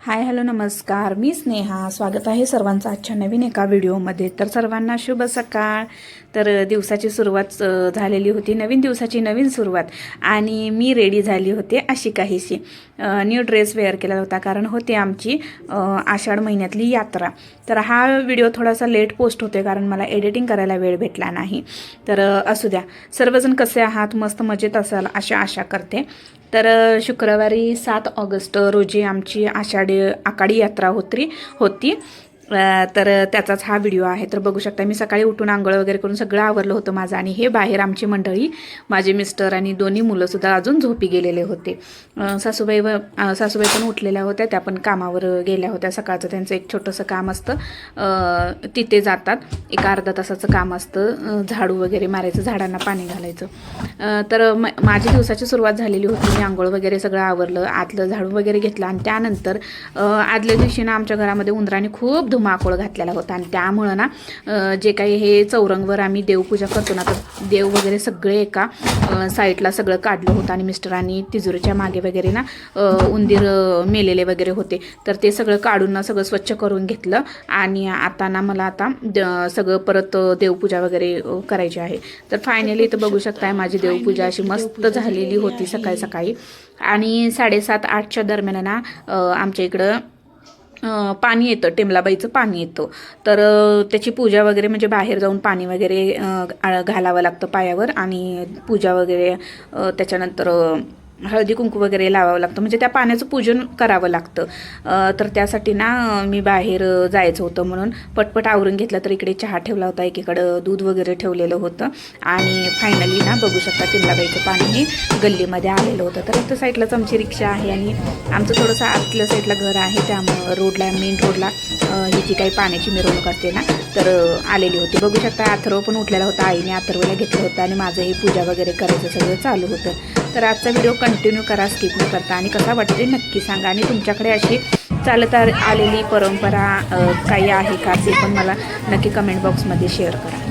Hi hello नमस्कार, मी स्नेहा. स्वागत आहे सर्वांचं आजच्या नवीन एका व्हिडिओमध्ये. तर सर्वांना शुभ सकाळ. तर दिवसाची सुरुवात झालेली होती, नवीन दिवसाची नवीन सुरुवात. आणि मी रेडी झाली होते अशी काहीशी. न्यू ड्रेस वेअर केला होता कारण होती आमची आषाढ महिन्यातली यात्रा. तर हा व्हिडिओ थोडासा लेट पोस्ट होते कारण मला एडिटिंग करायला वेळ भेटला नाही. तर असू द्या. सर्वजण कसे आहात? मस्त मजेत असाल अशा आशा करते. तर शुक्रवारी 7 ऑगस्ट रोजी आमची आषाढी यात्रा होती. तर त्याचाच हा व्हिडिओ आहे. तर बघू शकता, मी सकाळी उठून आंघोळ वगैरे करून सगळं आवरलं होतं माझं. आणि हे बाहेर आमची मंडळी, माझे मिस्टर आणि दोन्ही मुलंसुद्धा अजून झोपी गेलेले होते. सासूबाई पण उठलेल्या होत्या, त्या पण कामावर गेल्या होत्या. सकाळचं त्यांचं एक छोटंसं काम असतं, तिथे जातात. एक अर्धा तासाचं काम असतं, झाडू वगैरे मारायचं, झाडांना पाणी घालायचं. तर माझी दिवसाची सुरुवात झालेली होती. मी आंघोळ वगैरे सगळं आवरलं, आतलं झाडू वगैरे घेतलं. आणि त्यानंतर आदल्या दिवशी ना आमच्या घरामध्ये उंदराने खूप धुमाकूळ घातलेला होता. आणि त्यामुळं ना जे काही हे चौरंगवर आम्ही देवपूजा करतो ना, तर देव वगैरे सगळे एका साईडला सगळं काढलं होतं. आणि मिस्टरांनी तिजोरीच्या मागे वगैरे ना उंदीर मेलेले वगैरे होते, तर ते सगळं काढून ना सगळं स्वच्छ करून घेतलं. आणि आता ना मला सगळं परत देवपूजा वगैरे करायची आहे. तर फायनली इथं बघू शकताय माझी देवपूजा अशी मस्त झालेली होती सकाळी सकाळी. आणि 7:30-8च्या दरम्यान ना आमच्या इकडं पाणी येतं, टेमलाबाईचं पाणी येतं. तर त्याची पूजा वगैरे म्हणजे बाहेर जाऊन पाणी वगैरे घालावं लागतं पायावर. आणि पूजा वगैरे त्याच्यानंतर हळदी कुंकू वगैरे लावावं लागतं, म्हणजे त्या पाण्याचं पूजन करावं लागतं. तर त्यासाठी ना मी बाहेर जायचं होतं म्हणून पटपट आवरून घेतलं. तर इकडे चहा ठेवला होता, एकीकडं दूध वगैरे ठेवलेलं होतं. आणि फायनली ना बघू शकता, टिमलाबाईचं पाणी गल्लीमध्ये आलेलं होतं. तर इथं साईडलाच आमची रिक्षा आहे आणि आमचं थोडंसं आतल्या साईडला घर आहे, त्यामुळं रोडला, मेन रोडला ही जी काही पाण्याची मिरवणूक असते ना, तर आलेली होती. बघू शकता, अथर्व पण उठलेला होता. आईने अथर्वला घेतलं होतं आणि माझं हे पूजा वगैरे करायचं सगळं चालू होतं. तर आजचा व्हिडिओ कंटिन्यू करा, स्किप न करता. आणि कसा वाटते नक्की सांगा. आणि तुमच्याकडे अशी चालत आलेली परंपरा काही आहे का, ते पण मला नक्की कमेंट बॉक्समध्ये शेअर करा.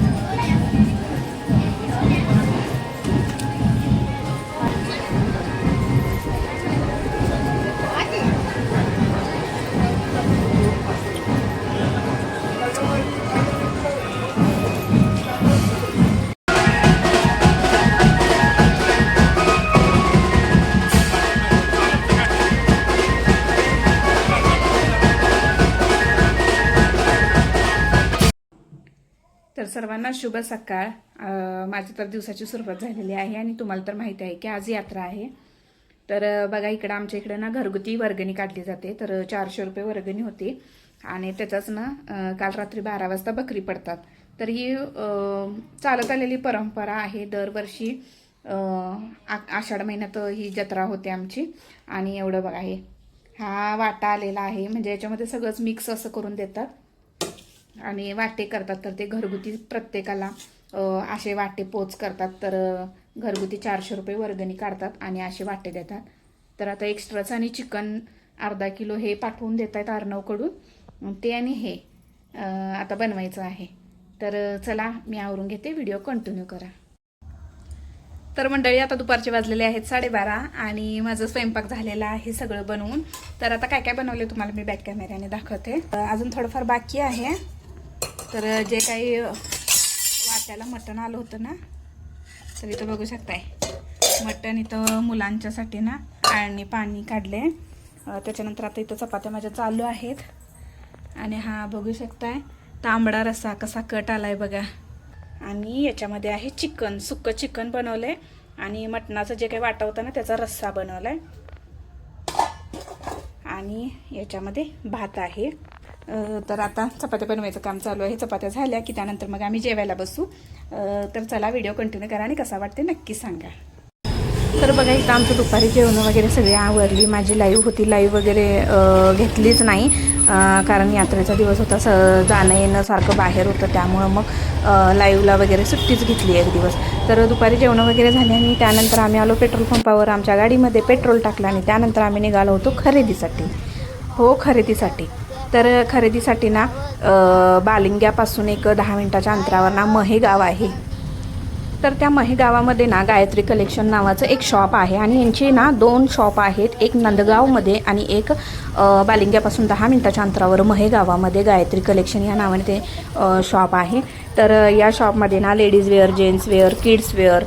तर सर्वांना शुभ सकाळ. माझी तर दिवसाची सुरुवात झालेली आहे आणि तुम्हाला तर माहिती आहे की आज यात्रा आहे. तर बघा, इकडं आमच्या इकडे ना घरगुती वर्गणी काढली जाते. तर 400 रुपये वर्गणी होती. आणि त्याचाच ना काल रात्री 12 वाजता बकरी पडतात. तर ही चालत आलेली परंपरा आहे. दरवर्षी आषाढ महिन्यात ही जत्रा होते आमची. आणि एवढं बघा, हा वाटा आलेला आहे, म्हणजे याच्यामध्ये सगळंच मिक्स असं करून देतात आणि वाटे करतात. तर ते घरगुती प्रत्येकाला असे वाटे पोच करतात. तर घरगुती 400 रुपये वर्गणी काढतात आणि असे वाटे देतात. तर आता एक्स्ट्राचं आणि चिकन अर्धा किलो हे पाठवून देत आहेत अर्णवकडून. ते आणि हे आता बनवायचं आहे. तर चला, मी आवरून घेते, व्हिडिओ कंटिन्यू करा. तर मंडळी, आता दुपारचे वाजलेले आहेत 12:30 आणि माझं स्वयंपाक झालेला आहे सगळं बनवून. तर आता काय काय बनवले तुम्हाला मी बॅक कॅमेऱ्याने दाखवते. अजून थोडंफार बाकी आहे. तर जे काही वाट्याला मटण आलं होतं ना, तर इथं बघू शकताय मटण. इथं मुलांच्यासाठी ना आळणी पाणी काढले. त्याच्यानंतर आता इथं चपात्या माझ्या चालू आहेत. आणि हा बघू शकताय तांबडा रस्सा कसा कट आलाय बघा. आणि याच्यामध्ये आहे चिकन, सुक्कं चिकन बनवलंय. आणि मटणाचं जे काही वाटा होता ना, त्याचा रस्सा बनवलाय. आणि याच्यामध्ये भात आहे. तर आता चपात्या बनवायचं काम चालू आहे. चपात्या झाल्या की त्यानंतर मग आम्ही जेवायला बसू. तर चला, व्हिडिओ कंटिन्यू करा आणि कसा वाटते नक्की सांगा. तर बघा, इथं आमचं दुपारी जेवण वगैरे सगळी आवरली. माझी लाईव्ह होती, लाईव्ह वगैरे घेतलीच नाही कारण यात्रेचा दिवस होता, जाणं येणं सारखं बाहेर होतं. त्यामुळं मग लाईव्हला वगैरे सुट्टीच घेतली एक दिवस. तर दुपारी जेवण वगैरे झाले आणि त्यानंतर आम्ही आलो पेट्रोल पंपावर. आमच्या गाडीमध्ये पेट्रोल टाकलं आणि त्यानंतर आम्ही निघालो होतो खरेदीसाठी. तर खरेदीसाठी ना बालिंग्यापासून एक 10 मिनिटाच्या अंतरावर ना महे गाव आहे. तर त्या महे गावामध्ये ना गायत्री कलेक्शन नावाचं एक शॉप आहे आणि यांची ना 2 शॉप आहेत, एक नंदगावमध्ये आणि एक बालिंग्यापासून 10 मिनिटाच्या अंतरावर महे गावामध्ये गायत्री कलेक्शन या नावाने ते शॉप आहे. तर या शॉपमध्ये ना ladies wear, gents wear, kids wear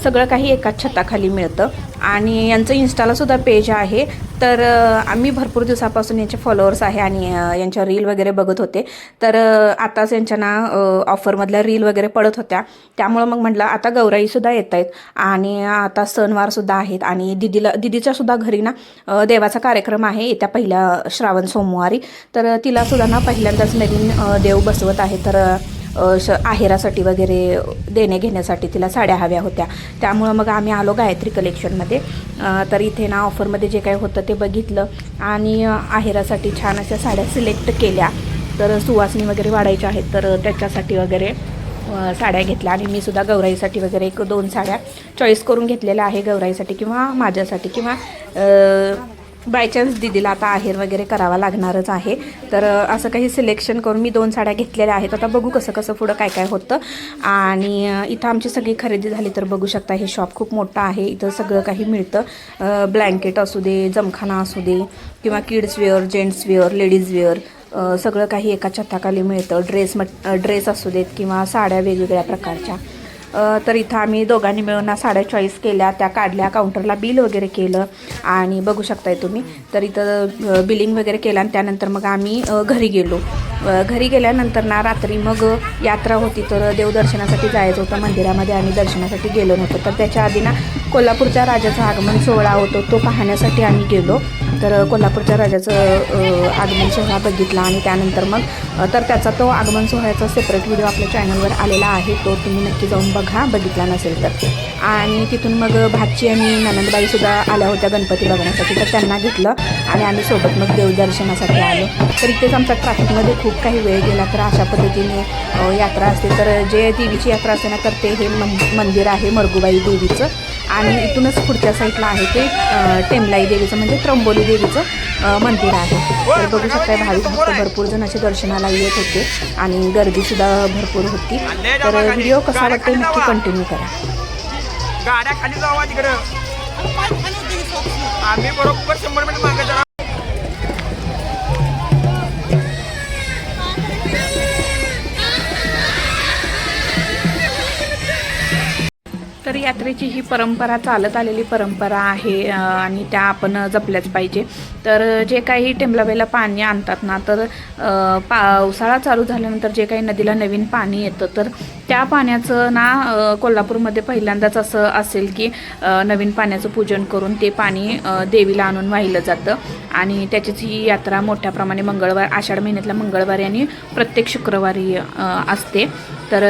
सगळं काही एकाच छताखाली मिळतं आणि यांचं इन्स्टालासुद्धा पेज आहे. तर आम्ही भरपूर दिवसापासून यांचे फॉलोअर्स आहे आणि यांच्या रील वगैरे बघत होते. तर आताच यांच्या ना ऑफरमधल्या रील वगैरे पडत होत्या, त्यामुळं मग म्हटलं आता गौराईसुद्धा येत आहेत आणि आता सणवारसुद्धा आहेत आणि दिदीच्यासुद्धा घरी ना देवाचा कार्यक्रम आहे येत्या पहिल्या श्रावण सोमवारी. तर तिलासुद्धा ना पहिल्यांदाच नवीन देव बसवत आहे. तर आहेरासाठी वगैरे देणे घेण्यासाठी तिला साड्या हव्या होत्या, त्यामुळं मग आम्ही आलो गायत्री कलेक्शनमध्ये. तर इथे ना ऑफरमध्ये जे काही होतं ते बघितलं आणि आहेरासाठी छान अशा साड्या सिलेक्ट केल्या. तर सुवासनी वगैरे वाढायच्या आहेत तर त्याच्यासाठी वगैरे साड्या घेतल्या आणि मी सुद्धा गौराईसाठी वगैरे 1-2 साड्या चॉईस करून घेतलेल्या आहे, गौराईसाठी किंवा माझ्यासाठी किंवा बाय चान्स दीदीला आता आहेर वगैरे करावा लागणारच आहे. तर असं काही सिलेक्शन करून मी 2 साड्या घेतलेल्या आहेत. आता बघू कसं कसं पुढं काय काय होतं. आणि इथं आमची सगळी खरेदी झाली. तर बघू शकता हे शॉप खूप मोठं आहे, इथं सगळं काही मिळतं. ब्लँकेट असू दे, जमखाना असू दे किंवा kids wear, gents wear, ladies wear सगळं काही एका छताखाली मिळतं. ड्रेस असू देत किंवा साड्या वेगवेगळ्या प्रकारच्या. तर इथं आम्ही दोघांनी मिळून साड्या चॉईस केल्या, त्या काढल्या, काउंटरला बिल वगैरे केलं आणि बघू शकताय तुम्ही. तर इथं बिलिंग वगैरे केलं आणि त्यानंतर मग आम्ही घरी गेलो. घरी गेल्यानंतर ना रात्री मग यात्रा होती, तर देवदर्शनासाठी जायचं होतं मंदिरामध्ये आणि दर्शनासाठी गेलो नव्हतं. तर त्याच्या आधी ना कोल्हापूरच्या राजाचा आगमन सोहळा होतो, तो पाहण्यासाठी आम्ही गेलो. तर कोल्हापूरच्या राजाचं आगमन सोहळा बघितला आणि त्यानंतर मग तर त्याचा तो आगमन सोहळ्याचा सेपरेट व्हिडिओ आपल्या चॅनलवर आलेला आहे, तो तुम्ही नक्की जाऊन बघा बघितला नसेल तर. आणि तिथून मग भाची आणि ननंदबाईसुद्धा आल्या होत्या गणपती बघण्यासाठी, तर त्यांना घेतलं आणि आम्ही सोबत मग देवदर्शनासाठी आलो. तर इथेच आमचा ट्रॅफिकमध्ये खूप काही वेळ गेला. तर अशा पद्धतीने यात्रा असते. तर जे देवीची यात्रा असते ना, तर ते हे मंदिर आहे मरगुबाई देवीचं आणि इथूनच पुढच्या साईडला आहे ते टेमलाई देवीचं म्हणजे त्र्यंबोली देवीचं मंदिर आहे. तर बघू शकता भाविक भक्त भरपूर जण असे दर्शनाला येत होते आणि गर्दीसुद्धा भरपूर होती. तर व्हिडिओ कसा वाटतो नक्की कंटिन्यू करा. गाड्या खाली जावा तिकडं, आम्ही बरोबर 100 मिनिट मागे जाणार. तर यात्रेची ही परंपरा चालत आलेली परंपरा आहे आणि त्या आपण जपल्याच पाहिजे. तर जे काही टेंबलाबाईला पाणी आणतात ना, तर पावसाळा चालू झाल्यानंतर जे काही नदीला नवीन पाणी येतं, तर त्या पाण्याचं ना कोल्हापूरमध्ये पहिल्यांदाच असं असेल की नवीन पाण्याचं पूजन करून ते पाणी देवीला आणून वाहिलं जातं आणि त्याचीच ही यात्रा मोठ्या प्रमाणे आषाढ महिन्यातल्या मंगळवारी आणि प्रत्येक शुक्रवारी असते. तर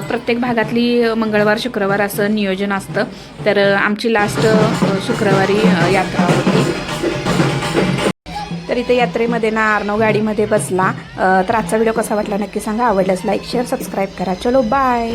प्रत्येक भागातली मंगळवार शुक्रवार असं नियोजन असतं. तर आमची लास्ट शुक्रवारी यात्रा होती. तर इथे यात्रेमध्ये ना अर्णव गाडीमध्ये बसला. तर आजचा व्हिडिओ कसा वाटला नक्की सांगा. आवडल्यास लाईक, शेअर, सबस्क्राईब करा. चलो बाय.